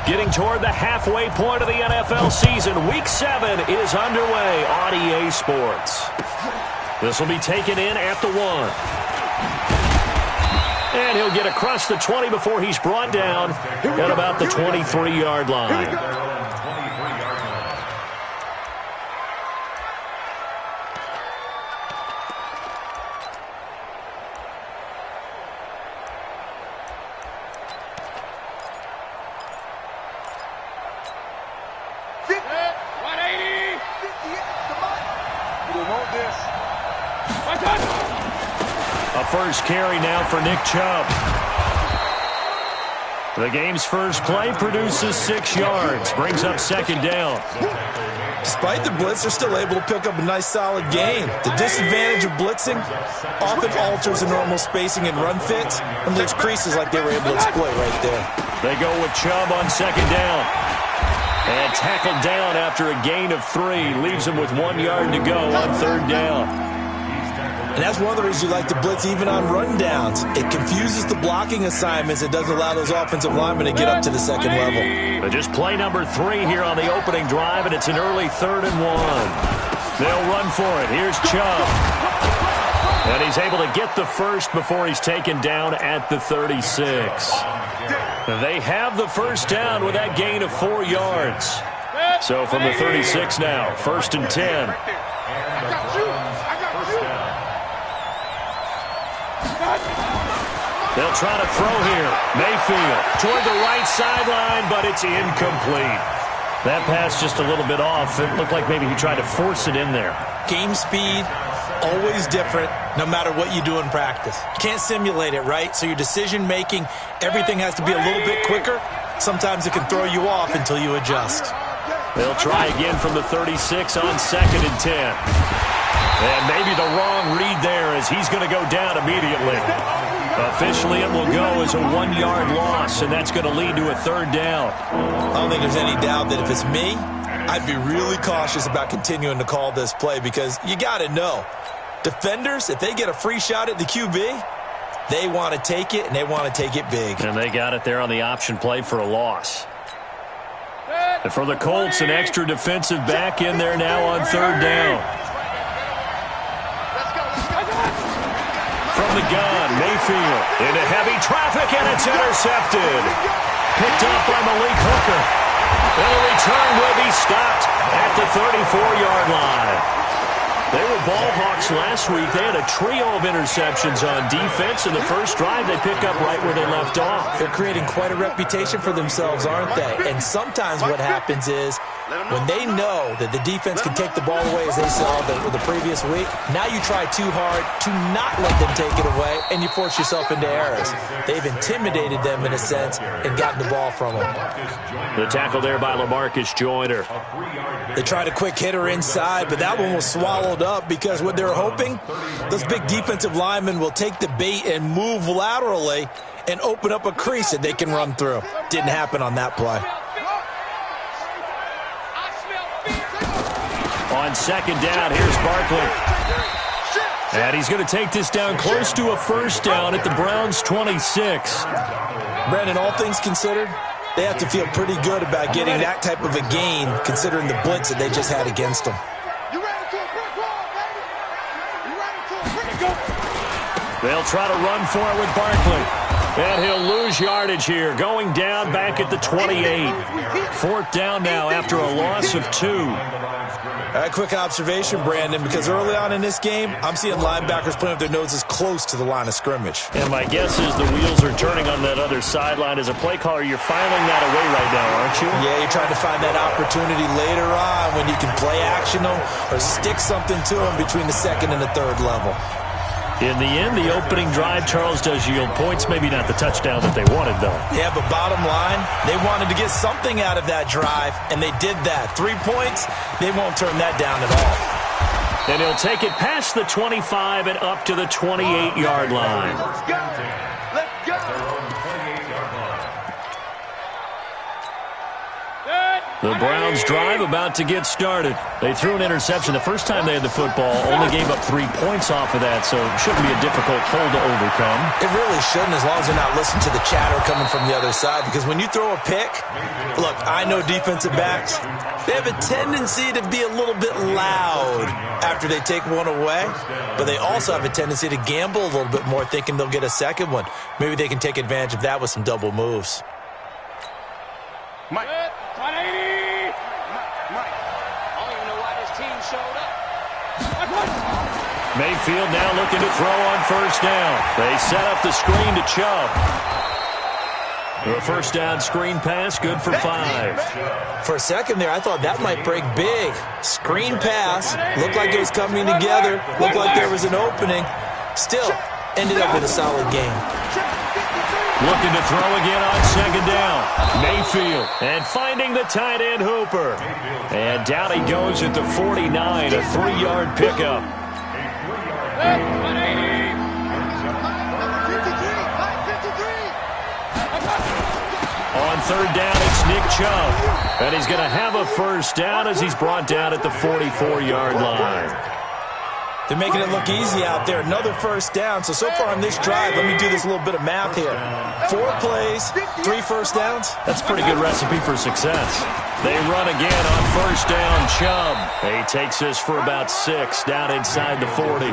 Getting toward the halfway point of the NFL season, Week 7 is underway on EA Sports. This will be taken in at the 1. And he'll get across the 20 before he's brought down at about the 23-yard line. A first carry now for Nick Chubb. The game's first play produces 6 yards, brings up second down. Despite the blitz, they're still able to pick up a nice solid gain. The disadvantage of blitzing often alters the normal spacing and run fits and leaves creases like they were able to exploit right there. They go with Chubb on second down. And tackled down after a gain of 3. Leaves him with 1 yard to go on third down. And that's one of the reasons you like to blitz even on rundowns. It confuses the blocking assignments. It doesn't allow those offensive linemen to get up to the second level. But just play number 3 here on the opening drive, and it's an early 3rd and 1. They'll run for it. Here's Chubb. And he's able to get the first before he's taken down at the 36. They have the first down with that gain of 4 yards. So from the 36 now, 1st and 10. They'll try to throw here. Mayfield toward the right sideline, but it's incomplete. That pass just a little bit off. It looked like maybe he tried to force it in there. Game speed, always different, no matter what you do in practice. You can't simulate it, right? So your decision-making, everything has to be a little bit quicker. Sometimes it can throw you off until you adjust. They'll try again from the 36 on 2nd and 10. And maybe the wrong read there as he's going to go down immediately. Officially, it will go as a 1-yard loss, and that's going to lead to a 3rd down. I don't think there's any doubt that if it's me, I'd be really cautious about continuing to call this play because you got to know, defenders, if they get a free shot at the QB, they want to take it, and they want to take it big. And they got it there on the option play for a loss. And for the Colts, an extra defensive back in there now on 3rd down. From the gun, Mayfield into heavy traffic, and it's intercepted. Picked up by Malik Hooker. And the return will be stopped at the 34-yard line. They were ball hawks last week. They had a trio of interceptions on defense. In the first drive, they pick up right where they left off. They're creating quite a reputation for themselves, aren't they? And sometimes what happens is when they know that the defense can take the ball away, as they saw the previous week, now you try too hard to not let them take it away, and you force yourself into errors. They've intimidated them, in a sense, and gotten the ball from them. The tackle there by LaMarcus Joyner. They tried a quick hitter inside, but that one was swallowed up because what they're hoping, those big defensive linemen will take the bait and move laterally and open up a crease that they can run through. Didn't happen on that play. On 2nd down, here's Barkley. And he's going to take this down close to a 1st down at the Browns' 26. Brandon, all things considered, they have to feel pretty good about getting that type of a gain considering the blitz that they just had against them. They'll try to run for it with Barkley. And he'll lose yardage here, going down back at the 28. 4th down now after a loss of 2. Quick observation, Brandon, because early on in this game, I'm seeing linebackers playing with their noses close to the line of scrimmage. And my guess is the wheels are turning on that other sideline. As a play caller, you're filing that away right now, aren't you? Yeah, you're trying to find that opportunity later on when you can play action them or stick something to them between the 2nd and the 3rd level. In the end, the opening drive, Charles, does yield points. Maybe not the touchdown that they wanted, though. Yeah, but bottom line, they wanted to get something out of that drive, and they did that. 3 points, they won't turn that down at all. And he'll take it past the 25 and up to the 28-yard line. Let's go. Let's go. The Browns drive about to get started. They threw an interception the first time they had the football, only gave up 3 points off of that, so it shouldn't be a difficult hole to overcome. It really shouldn't, as long as they're not listening to the chatter coming from the other side, because when you throw a pick, look, I know defensive backs, they have a tendency to be a little bit loud after they take one away, but they also have a tendency to gamble a little bit more, thinking they'll get a second one. Maybe they can take advantage of that with some double moves. Mike. 180. Mike. I don't even know why this team showed up. Mayfield now looking to throw on first down. They set up the screen to Chubb. The first down screen pass, good for 5. For a second there, I thought that might break big. Screen pass, looked like it was coming together, looked like there was an opening. Still, ended up in a solid game. Looking to throw again on second down. Mayfield, and finding the tight end Hooper. And down he goes at the 49, a 3-yard pickup. On third down, it's Nick Chubb. And he's going to have a first down as he's brought down at the 44-yard line. They're making it look easy out there. Another first down. So far on this drive, let me do this little bit of math here. 4 plays, 3 first downs. That's a pretty good recipe for success. They run again on first down, Chubb. He takes this for about 6 down inside the 40.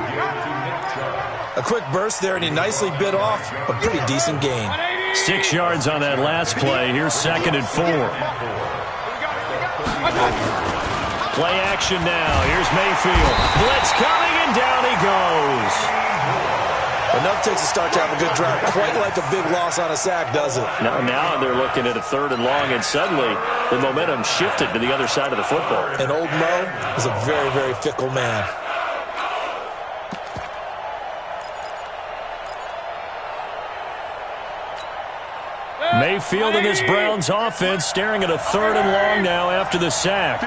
A quick burst there, and he nicely bit off a pretty decent gain. 6 yards on that last play. Here's 2nd and 4. Play action now. Here's Mayfield. Blitz coming, and down he goes. Enough takes to start to have a good drive. Quite like a big loss on a sack, does it? Now they're looking at a 3rd and long, and suddenly the momentum shifted to the other side of the football. And old Mo is a very, very fickle man. Mayfield and this Browns offense staring at a 3rd and long now after the sack.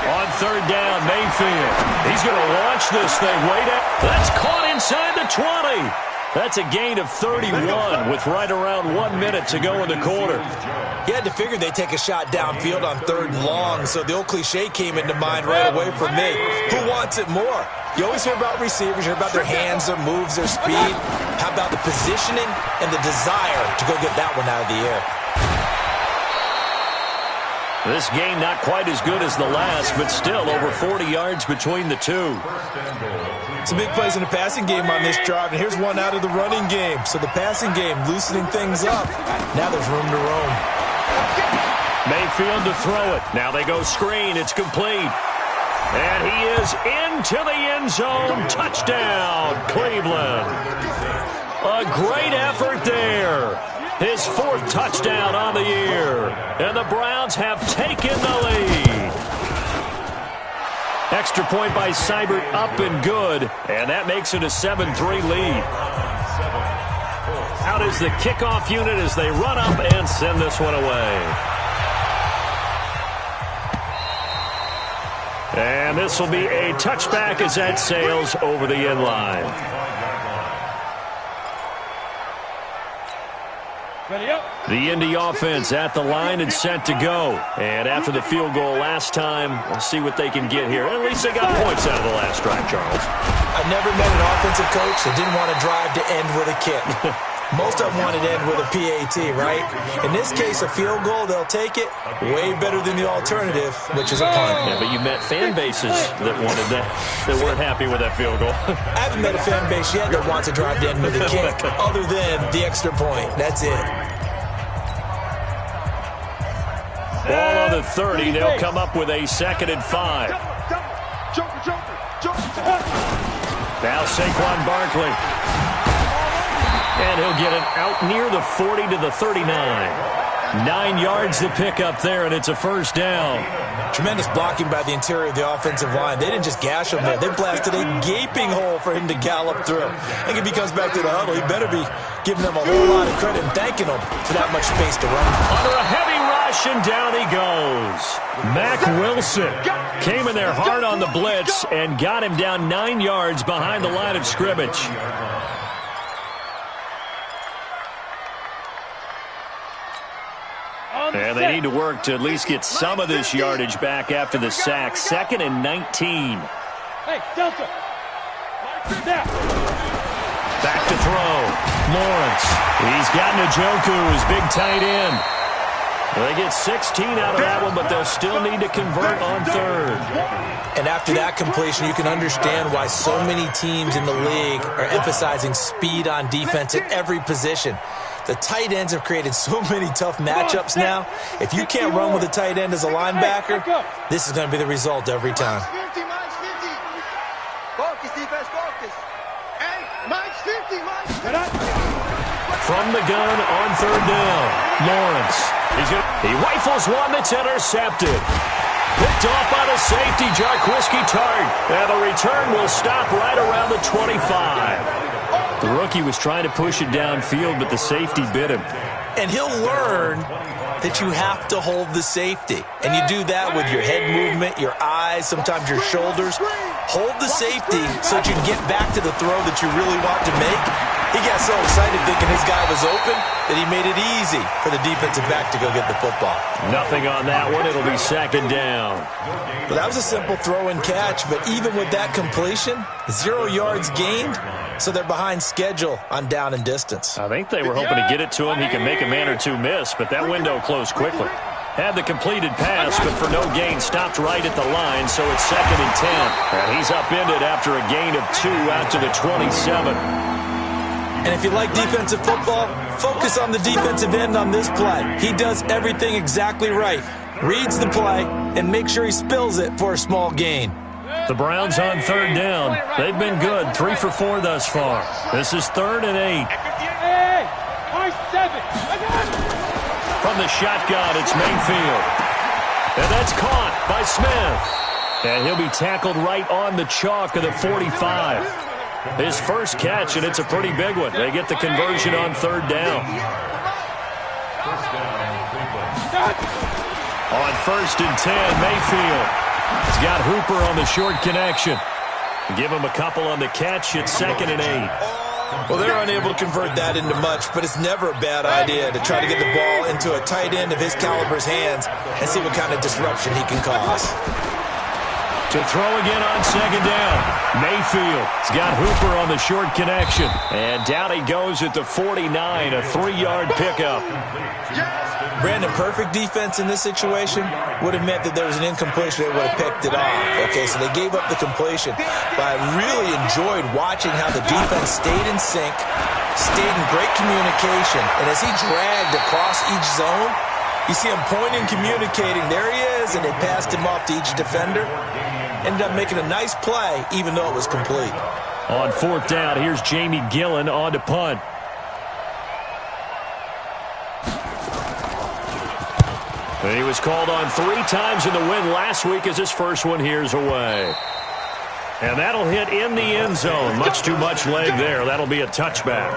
On third down, Mayfield. He's going to launch this thing way down. That's caught inside the 20. That's a gain of 31 with right around 1 minute to go in the quarter. You had to figure they'd take a shot downfield on 3rd and long, so the old cliche came into mind right away for me. Who wants it more? You always hear about receivers, you hear about their hands, their moves, their speed. How about the positioning and the desire to go get that one out of the air? This game not quite as good as the last, but still over 40 yards between the two. Some big plays in the passing game on this drive, and here's one out of the running game. So the passing game loosening things up. Now there's room to roam. Mayfield to throw it. Now they go screen. It's complete. And he is into the end zone. Touchdown, Cleveland. A great effort there. His 4th touchdown on the year. And the Browns have taken the lead. Extra point by Seibert, up and good. And that makes it a 7-3 lead. Out is the kickoff unit as they run up and send this one away. And this will be a touchback as that sails over the end line. The Indy offense at the line and set to go. And after the field goal last time, we'll see what they can get here. At least they got points out of the last drive, Charles. I've never met an offensive coach that didn't want to drive to end with a kick. Most of them wanted to end with a PAT, right? In this case, a field goal, they'll take it. Way better than the alternative, which is a punt. Yeah, but you met fan bases that wanted that, that weren't happy with that field goal. I haven't met a fan base yet that wants to drive to end with a kick, other than the extra point. That's it. Ball on the 30. They'll come up with a 2nd and 5. Now Saquon Barkley. And he'll get it out near the 40 to the 39. 9 yards to pick up there, and it's a first down. Tremendous blocking by the interior of the offensive line. They didn't just gash him there. They blasted a gaping hole for him to gallop through. I think if he comes back to the huddle, he better be giving them a whole lot of credit and thanking them for that much space to run. Under a heavy rush, and down he goes. Mack Wilson came in there hard on the blitz and got him down 9 yards behind the line of scrimmage. And they need to work to at least get some of this yardage back after the sack. 2nd and 19. Hey, Delta. Back to throw. Lawrence. He's got Njoku, his big tight end. They get 16 out of that one, but they'll still need to convert on 3rd. And after that completion, you can understand why so many teams in the league are emphasizing speed on defense at every position. The tight ends have created so many tough matchups now. If you can't run with a tight end as a linebacker, this is going to be the result every time. Focus, defense, focus. Hey, Mike's 50, Mike. From the gun on 3rd down. Lawrence. He rifles one that's intercepted. Picked off by the safety, Jarquiski Tart. And the return will stop right around the 25. The rookie was trying to push it downfield, but the safety bit him. And he'll learn that you have to hold the safety. And you do that with your head movement, your eyes, sometimes your shoulders. Hold the safety so that you can get back to the throw that you really want to make. He got so excited thinking his guy was open that he made it easy for the defensive back to go get the football. Nothing on that one. It'll be 2nd down. Well, that was a simple throw and catch, but even with that completion, 0 yards gained, so they're behind schedule on down and distance. I think they were hoping to get it to him. He can make a man or two miss, but that window closed quickly. Had the completed pass, but for no gain, stopped right at the line, so it's 2nd and 10. And he's upended after a gain of 2 out to the 27. And if you like defensive football, focus on the defensive end on this play. He does everything exactly right. Reads the play and makes sure he spills it for a small gain. The Browns on 3rd down. They've been good, 3 for 4 thus far. This is 3rd and 8. Hey, R7. From the shotgun, it's Mayfield. And that's caught by Smith. And he'll be tackled right on the chalk of the 45. His first catch, and it's a pretty big one. They get the conversion on 3rd down. On 1st and 10, Mayfield. He's got Hooper on the short connection. Give him a couple on the catch. It's 2nd and 8. Well, they're unable to convert that into much, but it's never a bad idea to try to get the ball into a tight end of his caliber's hands and see what kind of disruption he can cause. To throw again on 2nd down. Mayfield has got Hooper on the short connection. And down he goes at the 49, a 3-yard pickup. Brandon, perfect defense in this situation would have meant that there was an incompletion. They would have picked it off. Okay, so they gave up the completion. But I really enjoyed watching how the defense stayed in sync, stayed in great communication. And as he dragged across each zone, you see him pointing, communicating. There he is, and they passed him off to each defender. Ended up making a nice play, even though it was complete. On 4th down, here's Jamie Gillen on to punt. He was called on 3 times in the win last week as his first one here's away. And that'll hit in the end zone. Much too much leg there. That'll be a touchback.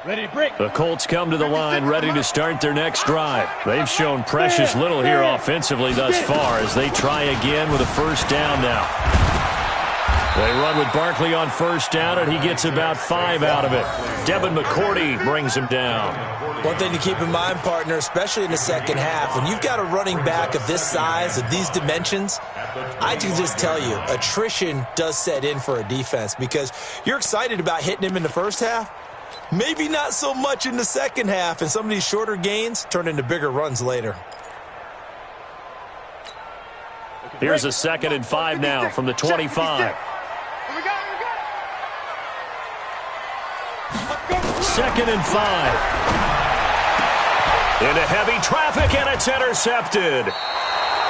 Ready to break. The Colts come to the line ready to start their next drive. They've shown precious little here offensively thus far as they try again with a 1st down now. They run with Barkley on 1st down, and he gets about 5 out of it. Devin McCourty brings him down. One thing to keep in mind, partner, especially in the second half, when you've got a running back of this size, of these dimensions, I can just tell you, attrition does set in for a defense because you're excited about hitting him in the first half. Maybe not so much in the second half, and some of these shorter gains turn into bigger runs later. Here's a 2nd and 5 now from the 25. 2nd and 5. Into heavy traffic, and it's intercepted.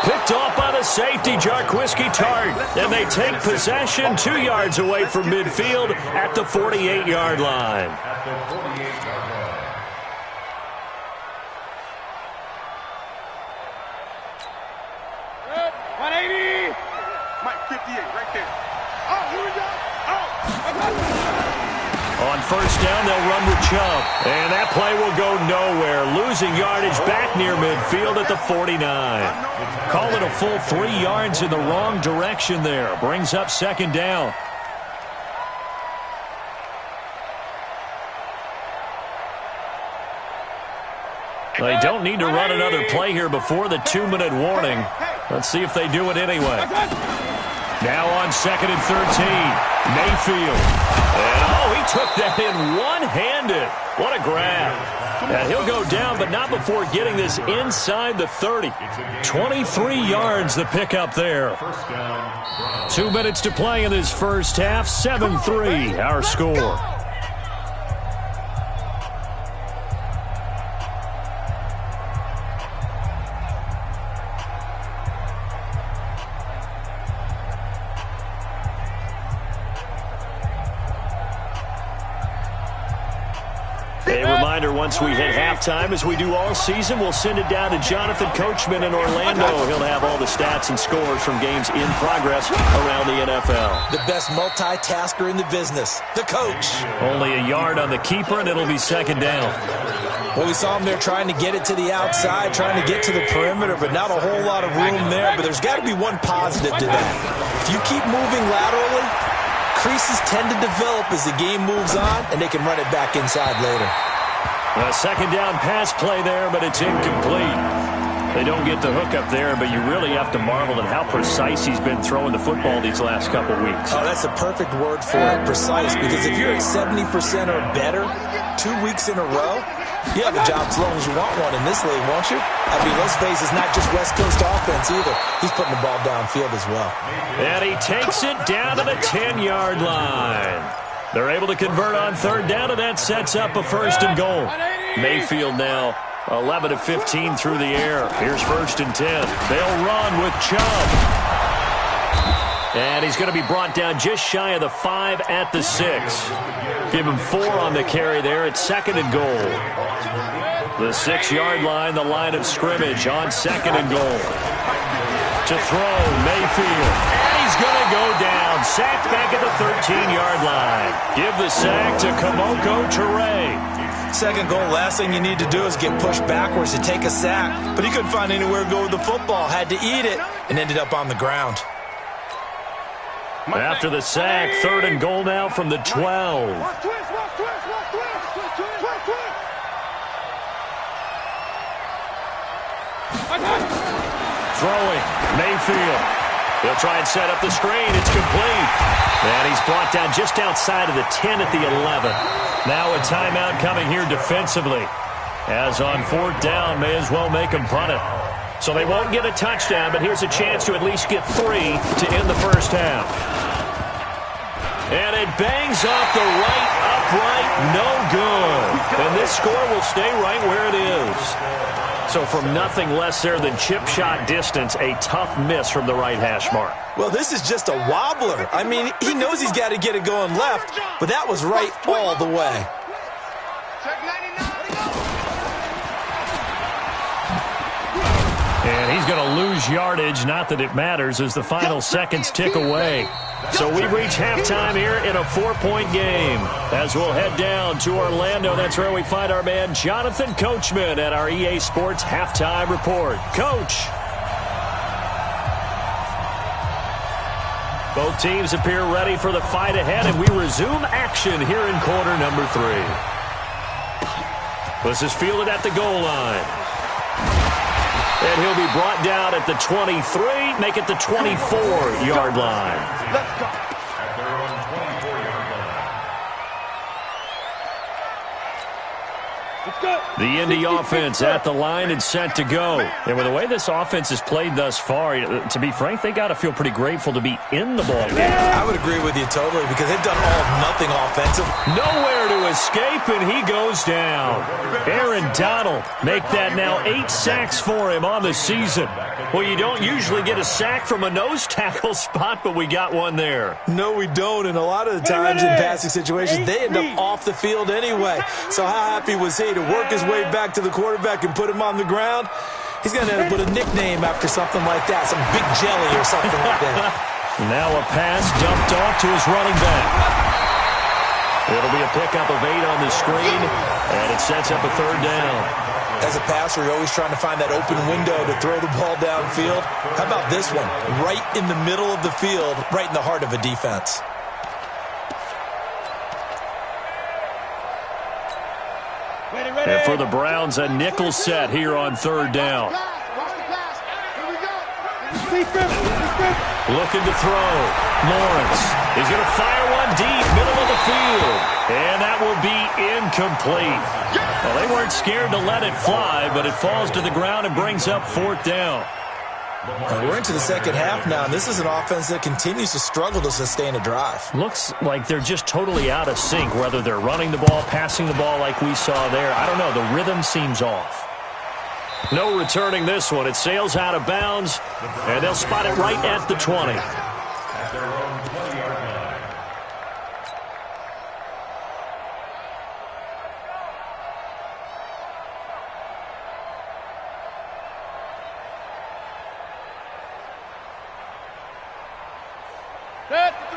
Picked off by the safety, Jarquiski Tart. And they take possession 2 yards away from midfield at the 48-yard line. 180. Mike, 58, right there. Oh, here we go. Oh, on 1st down, they'll run with Chubb. And that play will go nowhere. Losing yardage back near midfield at the 49. Call it a full 3 yards in the wrong direction there. Brings up 2nd down. They don't need to run another play here before the 2-minute warning. Let's see if they do it anyway. Now on 2nd and 13, Mayfield. And, he took that in one-handed. What a grab. And he'll go down, but not before getting this inside the 30. 23 yards the pickup there. 2 minutes to play in this first half. 7-3 our score. Once we hit halftime, as we do all season, we'll send it down to Jonathan Coachman in Orlando. He'll have all the stats and scores from games in progress around the NFL. The best multitasker in the business, the coach. Only a yard on the keeper, and it'll be 2nd down. Well, we saw him there trying to get it to the outside, trying to get to the perimeter, but not a whole lot of room there. But there's got to be one positive to that. If you keep moving laterally, creases tend to develop as the game moves on, and they can run it back inside later. A 2nd down pass play there, but it's incomplete. They don't get the hook up there, but you really have to marvel at how precise he's been throwing the football these last couple weeks. Oh, that's a perfect word for it, precise, because if you're at 70% or better 2 weeks in a row, you have a job as long as you want one in this league, won't you? I mean, let's face it, it's not just West Coast offense either. He's putting the ball downfield as well. And he takes it down to the 10-yard line. They're able to convert on 3rd down, and that sets up a 1st and goal. Mayfield now 11 of 15 through the air. Here's 1st and 10. They'll run with Chubb. And he's going to be brought down just shy of the 5 at the 6. Give him 4 on the carry there at 2nd and goal. The 6-yard line, the line of scrimmage on 2nd and goal. To throw, Mayfield. And he's going to go down. Sacked back at the 13-yard line. Give the sack to Kamoko Toure. 2nd goal, last thing you need to do is get pushed backwards to take a sack. But he couldn't find anywhere to go with the football. Had to eat it and ended up on the ground. After the sack, 3rd and goal now from the 12. Throwing, Mayfield. He'll try and set up the screen. It's complete. And he's brought down just outside of the 10 at the 11. Now a timeout coming here defensively. As on 4th down, may as well make him punt it. So they won't get a touchdown, but here's a chance to at least get 3 to end the first half. And it bangs off the right upright. No good. And this score will stay right where it is. So from nothing less there than chip shot distance, a tough miss from the right hash mark. Well, this is just a wobbler. I mean, he knows he's got to get it going left, but that was right all the way. And he's going to lose yardage, not that it matters, as the final seconds tick away. So we've reached halftime here in a 4-point game. As we'll head down to Orlando, that's where we find our man Jonathan Coachman at our EA Sports Halftime Report. Coach. Both teams appear ready for the fight ahead, and we resume action here in quarter number 3. This is fielded at the goal line. And he'll be brought down at the 23, make it the 24-yard line. Let's go. The Indy offense at the line and set to go. And with the way this offense has played thus far, to be frank, they got to feel pretty grateful to be in the ball game. I would agree with you totally because they've done all of nothing offensive. Nowhere to escape, and he goes down. Aaron Donald make that now 8 sacks for him on the season. Well, you don't usually get a sack from a nose tackle spot, but we got one there. No, we don't, and a lot of the times in passing situations, they end up off the field anyway. So how happy was he to work his way back to the quarterback and put him on the ground? He's going to end up with a nickname after something like that, some big jelly or something like that. Now a pass dumped off to his running back. It'll be a pickup of 8 on the screen, and it sets up a 3rd down. As a passer, you're always trying to find that open window to throw the ball downfield. How about this one? Right in the middle of the field, right in the heart of a defense. Ready. And for the Browns, a nickel set here on third down. Looking to throw. Lawrence. He's going to fire one deep, middle of the field. And that will be incomplete. Well, they weren't scared to let it fly, but it falls to the ground and brings up fourth down. We're into the second half now, and this is an offense that continues to struggle to sustain a drive. Looks like they're just totally out of sync, whether they're running the ball, passing the ball like we saw there. I don't know. The rhythm seems off. No returning this one. It sails out of bounds, and they'll spot it right at the 20.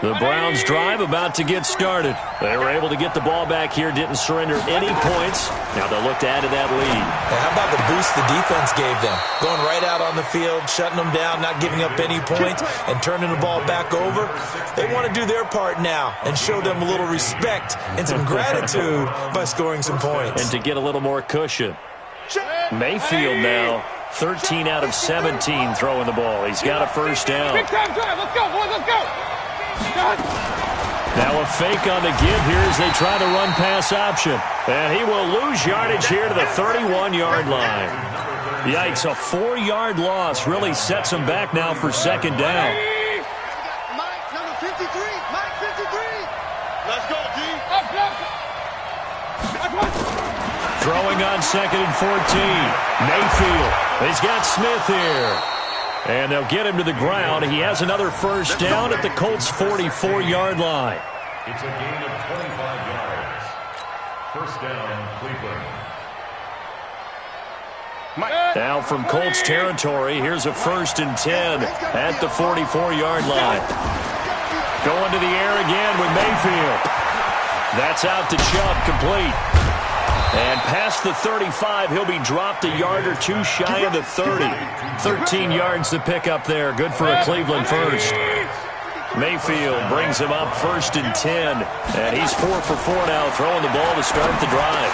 The Browns drive about to get started. They were able to get the ball back here, didn't surrender any points. Now they'll look to add to that lead. How about the boost the defense gave them? Going right out on the field, shutting them down, not giving up any points, and turning the ball back over. They want to do their part now and show them a little respect and some gratitude by scoring some points. And to get a little more cushion. Mayfield now, 13 out of 17 throwing the ball. He's got a first down. Big time drive. Let's go, boys. Let's go. Now a fake on the give here as they try the run-pass option. And he will lose yardage here to the 31-yard line. Yikes, a 4-yard loss really sets him back now for second down. Mike, number 53. Mike, 53. Let's go, D. Throwing on second and 14. Mayfield. He's got Smith here. And they'll get him to the ground. He has another first down at the Colts' 44-yard line. It's a gain of 25 yards. First down, Cleveland. Now from Colts territory, here's a first and 10 at the 44-yard line. Going to the air again with Mayfield. That's out to Chubb, complete. And past the 35, he'll be dropped a yard or two shy of the 30. 13 yards to pick up there. Good for a Cleveland first. Mayfield brings him up first and 10. And he's 4 for 4 now, throwing the ball to start the drive.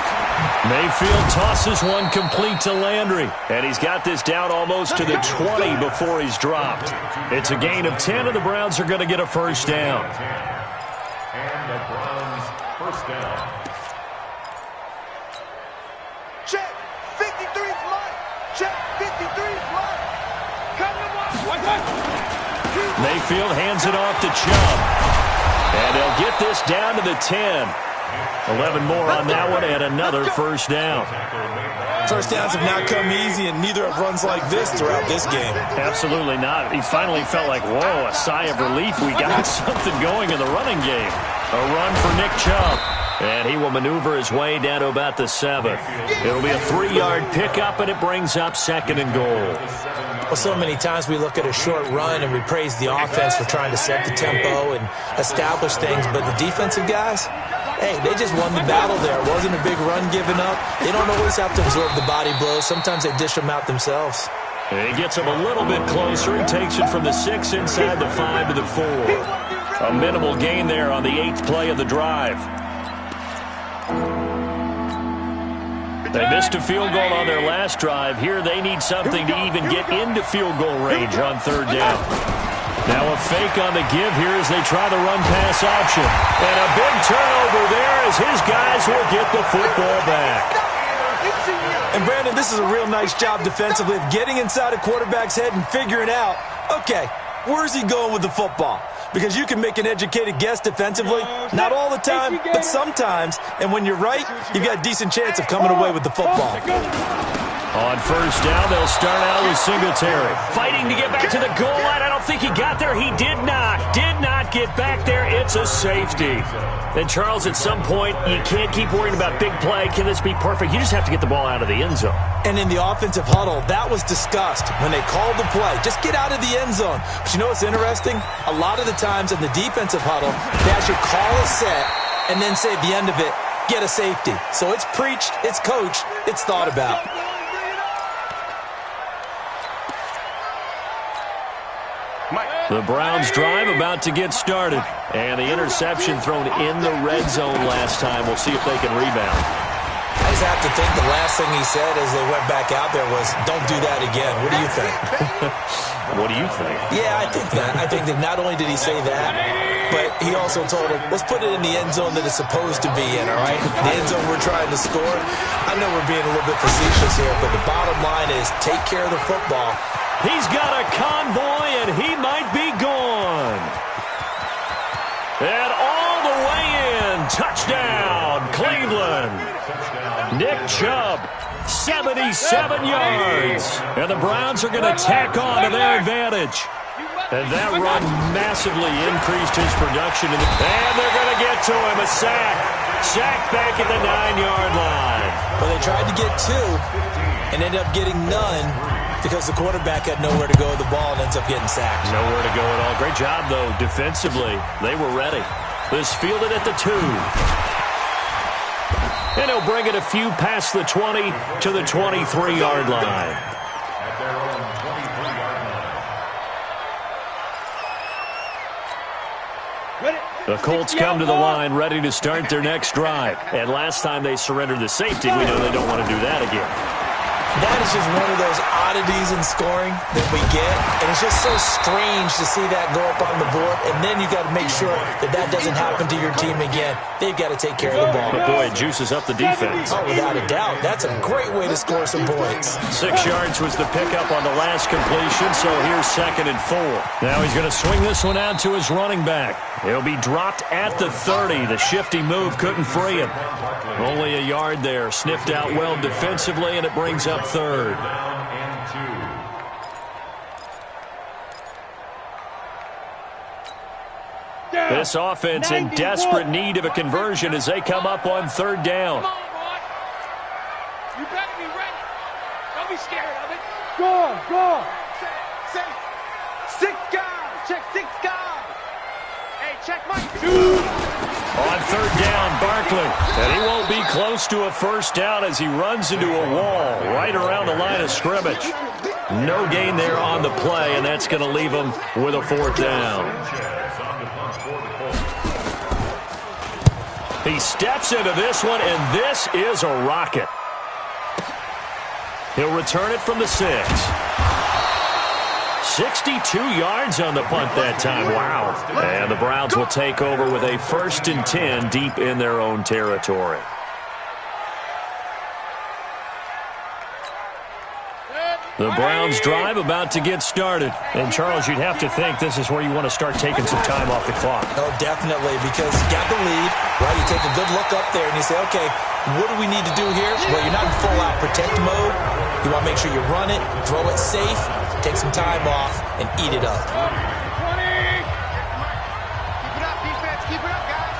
Mayfield tosses one complete to Landry. And he's got this down almost to the 20 before he's dropped. It's a gain of 10, and the Browns are going to get a first down. And the Browns first down. Check. 53's Mike. Check. 53's Mike. Come on, Mayfield hands it off to Chubb. And they'll get this down to the 10. 11 more on that one and another first down. First downs have not come easy, and neither have runs like this throughout this game. Absolutely not. He finally felt like, whoa, a sigh of relief. We got something going in the running game. A run for Nick Chubb. And he will maneuver his way down to about the 7. It'll be a 3-yard pickup, and it brings up second and goal. Well, so many times we look at a short run and we praise the offense for trying to set the tempo and establish things, but the defensive guys, hey, they just won the battle there. It wasn't a big run given up. They don't always have to absorb the body blows. Sometimes they dish them out themselves. And he gets him a little bit closer. He takes it from the 6 inside the 5 to the 4. A minimal gain there on the 8th play of the drive. They missed a field goal on their last drive. Here they need something to even get into field goal range on third down. Now a fake on the give here as they try the run-pass option. And a big turnover there as his guys will get the football back. And Brandon, this is a real nice job defensively of getting inside a quarterback's head and figuring out, okay, where's he going with the football? Because you can make an educated guess defensively. Not all the time, but sometimes. And when you're right, you've got a decent chance of coming away with the football. On first down, they'll start out with Singletary. Fighting to get back to the goal line. I don't think he got there. He did not get back there. It's a safety. And, Charles, at some point, you can't keep worrying about big play. Can this be perfect? You just have to get the ball out of the end zone. And in the offensive huddle, that was discussed when they called the play. Just get out of the end zone. But you know what's interesting? A lot of the times in the defensive huddle, they actually call a set and then say at the end of it, get a safety. So it's preached, it's coached, it's thought about. The Browns drive about to get started. And the interception thrown in the red zone last time. We'll see if they can rebound. I just have to think the last thing he said as they went back out there was, don't do that again. What do you think? What do you think? Yeah, I think that. I think that not only did he say that, but he also told him, let's put it in the end zone that it's supposed to be in, all right? The end zone we're trying to score. I know we're being a little bit facetious here, but the bottom line is take care of the football. He's got a convoy, and he might be gone. And all the way in. Touchdown, Cleveland. Nick Chubb, 77 yards. And the Browns are going to tack on to their advantage. And that run massively increased his production. And they're going to get to him. A sack. Sack back at the 9-yard line. Well, they tried to get 2 and ended up getting none because the quarterback had nowhere to go with the ball and ends up getting sacked. Nowhere to go at all. Great job, though, defensively. They were ready. This fielded at the 2. And he'll bring it a few past the 20 to the 23-yard line. At their own 23-yard line. The Colts come to the line ready to start their next drive. And last time they surrendered the safety, we know they don't want to do that again. That is just one of those oddities in scoring that we get, and it's just so strange to see that go up on the board, and then you got to make sure that that doesn't happen to your team again. They've got to take care of the ball. But boy, it juices up the defense. Oh, without a doubt. That's a great way to score some points. 6 yards was the pickup on the last completion, so here's 2nd and 4. Now he's going to swing this one out to his running back. He'll be dropped at the 30. The shifty move couldn't free him. Only a yard there. Sniffed out well defensively, and it brings up 3rd. This offense in desperate need of a conversion as they come up on 3rd down. Come on, boy. You better be ready. Don't be scared of it. Go, go. Say, 6 guys. Check 6 guys. Hey, check my 2. On 3rd down, Barkley. And he won't be close to a 1st down as he runs into a wall right around the line of scrimmage. No gain there on the play, and that's going to leave him with a 4th down. He steps into this one, and this is a rocket. He'll return it from the 6. 62 yards on the punt that time. Wow. And the Browns will take over with a 1st and 10 deep in their own territory. The Browns drive about to get started. And, Charles, you'd have to think this is where you want to start taking some time off the clock. Oh, definitely, because you got the lead, right? You take a good look up there and you say, okay, what do we need to do here? Well, you're not in full-out protect mode. You want to make sure you run it, throw it safe, take some time off, and eat it up. 20. Keep it up, defense. Keep it up, guys.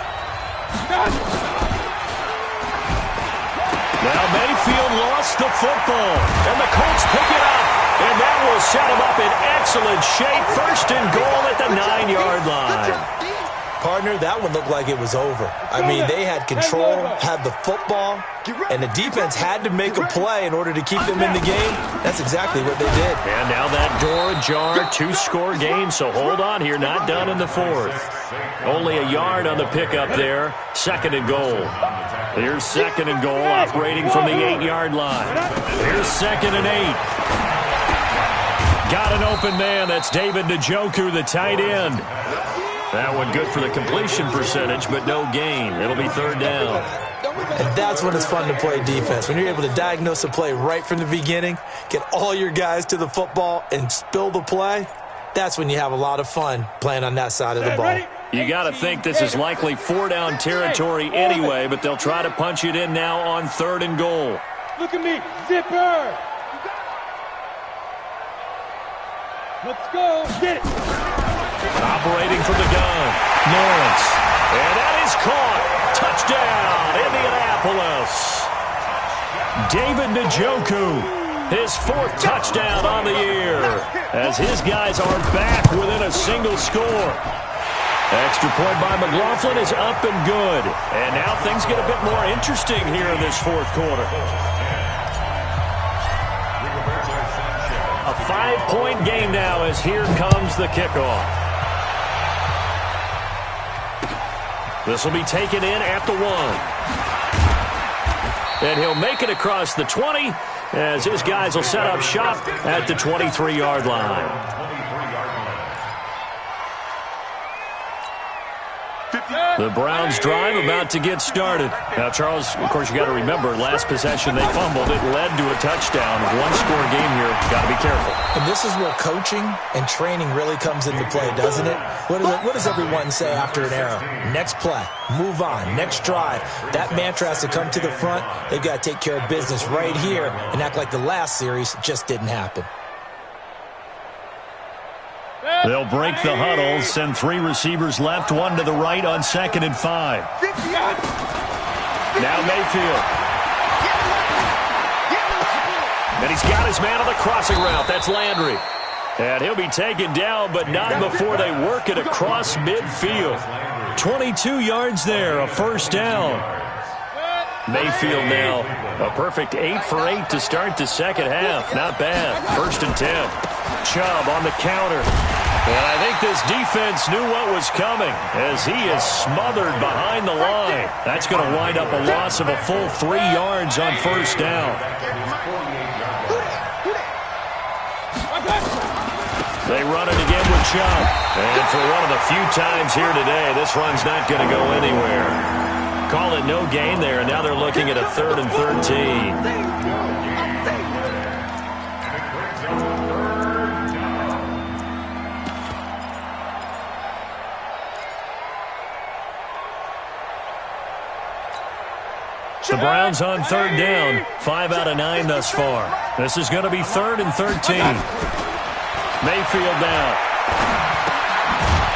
Now Mayfield lost the football, and the Colts pick it up, and that will set him up in excellent shape. 1st and goal at the 9-yard line. Partner, that one looked like it was over. I mean, they had control, had the football, and the defense had to make a play in order to keep them in the game. That's exactly what they did. And now that door ajar, 2-score game, so hold on here, not done in the 4th. Only a yard on the pickup there, 2nd and goal. Here's 2nd and goal, operating from the 8-yard line. Here's 2nd and 8. Got an open man, that's David Njoku, the tight end. That one good for the completion percentage, but no gain. It'll be 3rd down. And that's when it's fun to play defense. When you're able to diagnose a play right from the beginning, get all your guys to the football, and spill the play, that's when you have a lot of fun playing on that side of the ball. You got to think this is likely 4-down territory anyway, but they'll try to punch it in now on 3rd and goal. Look at me. Zipper. Let's go. Get it. Operating from the gun, Lawrence. And that is caught. Touchdown, Indianapolis. David Njoku, his 4th touchdown on the year, as his guys are back within a single score. Extra point by McLaughlin is up and good. And now things get a bit more interesting here in this 4th quarter. A 5-point game now as here comes the kickoff. This will be taken in at the 1. and he'll make it across the 20 as his guys will set up shop at the 23-yard line. The Browns drive about to get started. Now, Charles, of course, you got to remember, last possession they fumbled. It led to a touchdown. One-score game here. Got to be careful. And this is where coaching and training really comes into play, doesn't it? What does everyone say after an error? Next play, move on, next drive. That mantra has to come to the front. They've got to take care of business right here and act like the last series just didn't happen. They'll break the huddle, send 3 receivers left, 1 to the right on 2nd and 5. Now Mayfield. And he's got his man on the crossing route. That's Landry. And he'll be taken down, but not before they work it across midfield. 22 yards there, a first down. Mayfield now a perfect 8 for 8 to start the second half. Not bad. 1st and 10. Chubb on the counter. And I think this defense knew what was coming as he is smothered behind the line. That's going to wind up a loss of a full 3 yards on first down. They run it again with Chubb. And for one of the few times here today, this run's not going to go anywhere. Call it no gain there, and now they're looking at a 3rd and 13. The Browns on 3rd down. 5 out of 9 thus far. This is going to be 3rd and 13. Mayfield down.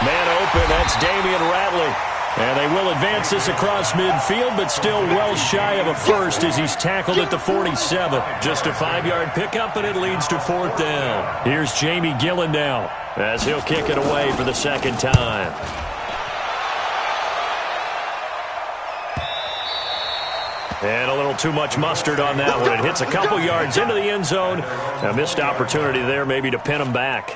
Man open. That's Damian Ratley. And they will advance this across midfield, but still well shy of a first as he's tackled at the 47. Just a 5-yard pickup, and it leads to 4th down. Here's Jamie Gillen now as he'll kick it away for the 2nd time. And a little too much mustard on that one. It hits a couple yards into the end zone. A missed opportunity there maybe to pin him back.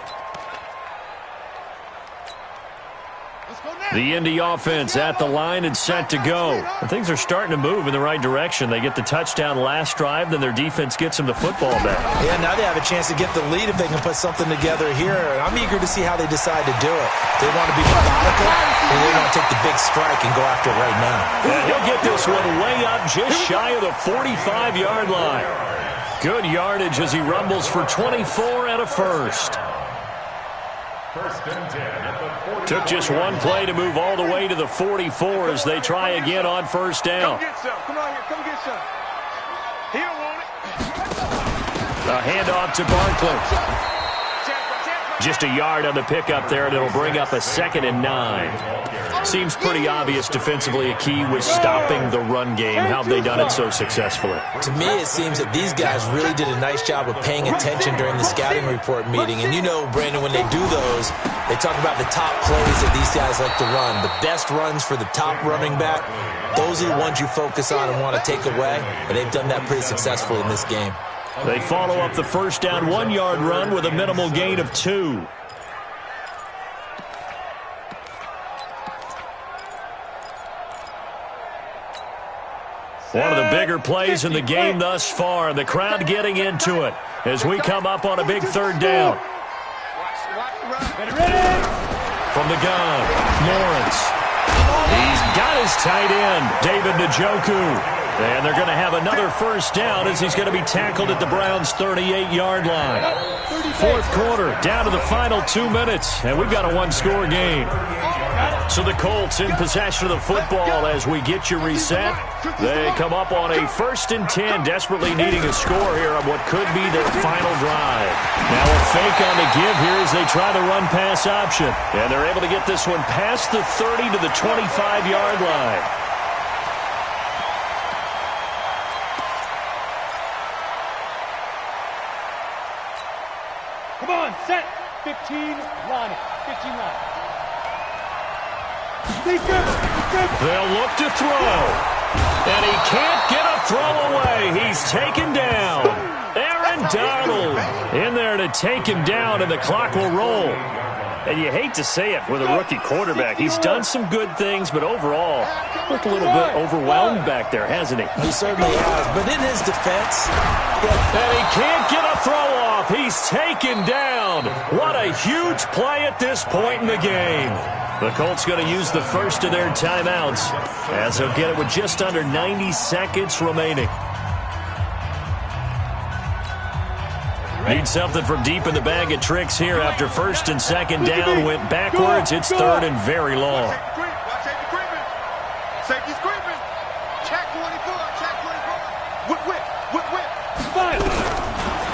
The Indy offense at the line and set to go. And things are starting to move in the right direction. They get the touchdown last drive, then their defense gets them the football back. Yeah, now they have a chance to get the lead if they can put something together here. I'm eager to see how they decide to do it. They want to be methodical, or they want to take the big strike and go after it right now. Yeah, he'll get this one way up just shy of the 45-yard line. Good yardage as he rumbles for 24 and a first. Took just one play to move all the way to the 44 as they try again on first down. Come get some. Come on here. Come get some. He don't want it. A handoff to Barkley. Just a yard on the pickup there, and it'll bring up a 2nd and 9. Seems pretty obvious defensively a key was stopping the run game. How have they done it so successfully? To me, it seems that these guys really did a nice job of paying attention during the scouting report meeting. And you know, Brandon, when they do those, they talk about the top plays that these guys like to run. The best runs for the top running back, those are the ones you focus on and want to take away. And they've done that pretty successfully in this game. They follow up the first down 1-yard run with a minimal gain of 2. One of the bigger plays in the game thus far. The crowd getting into it as we come up on a big 3rd down. From the gun, Lawrence. He's got his tight end, David Njoku. And they're going to have another first down as he's going to be tackled at the Browns' 38-yard line. 4th quarter, down to the final 2 minutes, and we've got a 1-score game. So the Colts in possession of the football as we get you reset. They come up on a 1st and 10, desperately needing a score here on what could be their final drive. Now a fake on the give here as they try the run-pass option. And they're able to get this one past the 30 to the 25-yard line. Come on, set. 15, line it. 15 line. They'll look to throw. And he can't get a throw away. He's taken down. Aaron Donald in there to take him down, and the clock will roll. And you hate to say it with a rookie quarterback. He's done some good things, but overall, looked a little bit overwhelmed back there, hasn't he? He certainly has. But in his defense, and he can't get a throw off. He's taken down. What a huge play at this point in the game. The Colts going to use the first of their timeouts as they'll get it with just under 90 seconds remaining. Need something from deep in the bag of tricks here after first and second down went backwards. It's third and very long. Watch safety creeping. Safety's creeping. Check 24. Check 24. Whip.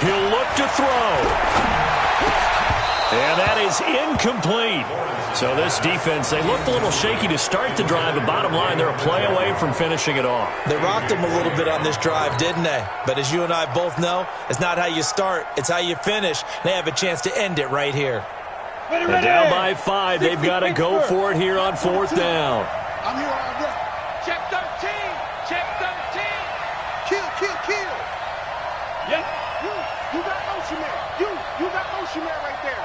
He'll look to throw. And that is incomplete. So this defense, they looked a little shaky to start the drive, but bottom line, they're a play away from finishing it off. They rocked him a little bit on this drive, didn't they? But as you and I both know, it's not how you start, it's how you finish. They have a chance to end it right here. And down by 5, they've got to go for it here on fourth down. I'm here all day. Check 13. Check 13. Kill. Yep. You got motion man. You got motion man right there.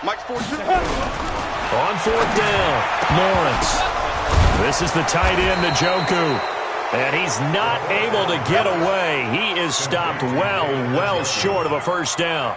Mike's 42. On fourth down, Lawrence. This is the tight end, Njoku. And he's not able to get away. He is stopped well short of a first down.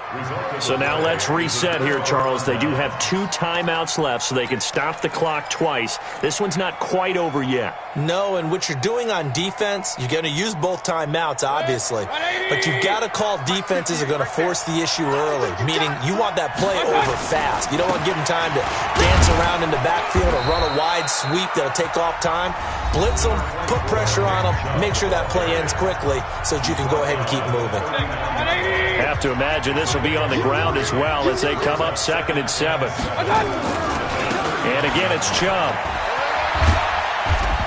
So now let's reset here, Charles. They do have 2 timeouts left, so they can stop the clock twice. This one's not quite over yet. No, and what you're doing on defense, you're going to use both timeouts, obviously. But you've got to call defenses are going to force the issue early, meaning you want that play over fast. You don't want to give them time to dance around in the backfield or run a wide sweep that'll take off time. Blitz them, put pressure on them, make sure that play ends quickly so that you can go ahead and keep moving. Have to imagine this will be on the ground as well as they come up 2nd and 7. And again, it's Chubb.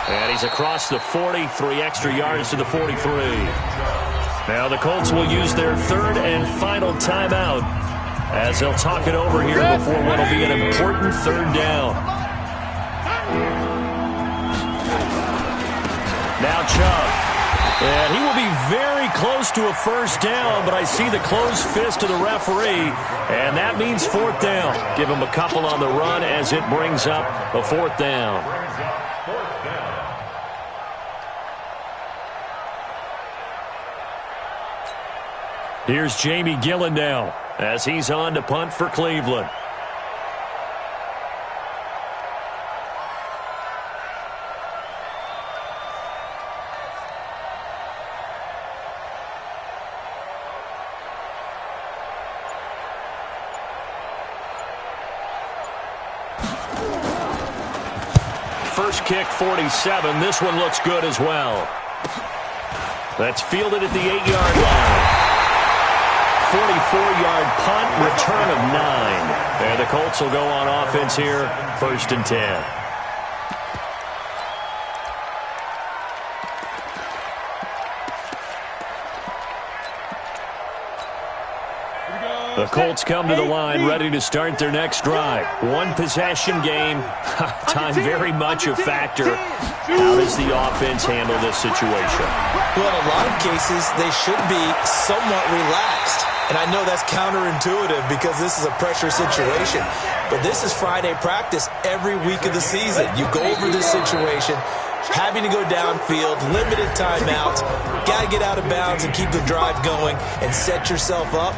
And he's across the 40, 3 extra yards to the 43. Now the Colts will use their 3rd and final timeout as they'll talk it over here before what will be an important 3rd down. Now Chubb. And he will be very close to a first down, but I see the closed fist of the referee, and that means 4th down. Give him a couple on the run as it brings up a 4th down. Here's Jamie Gillen now as he's on to punt for Cleveland. First kick, 47. This one looks good as well. That's fielded at the 8-yard line. 44-yard punt, return of 9. And the Colts will go on offense here, 1st and 10. The Colts come to the line ready to start their next drive. 1 possession game. Time very much a factor. How does the offense handle this situation? Well, in a lot of cases, they should be somewhat relaxed. And I know that's counterintuitive because this is a pressure situation. But this is Friday practice every week of the season. You go over this situation, having to go downfield, limited timeouts, got to get out of bounds and keep the drive going and set yourself up.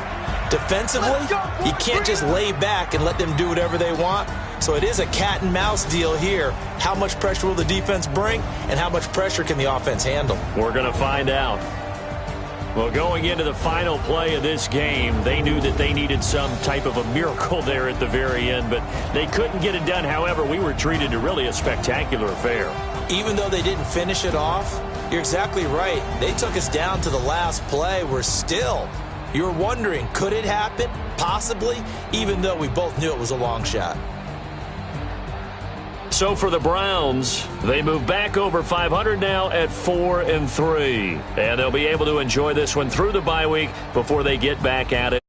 Defensively, you can't just lay back and let them do whatever they want. So it is a cat and mouse deal here. How much pressure will the defense bring, and how much pressure can the offense handle? We're going to find out. Well, going into the final play of this game, they knew that they needed some type of a miracle there at the very end, but they couldn't get it done. However, we were treated to really a spectacular affair. Even though they didn't finish it off, you're exactly right. They took us down to the last play. We're still... You were wondering, could it happen? Possibly, even though we both knew it was a long shot. So for the Browns, they move back over 500 now at 4-3. And they'll be able to enjoy this one through the bye week before they get back at it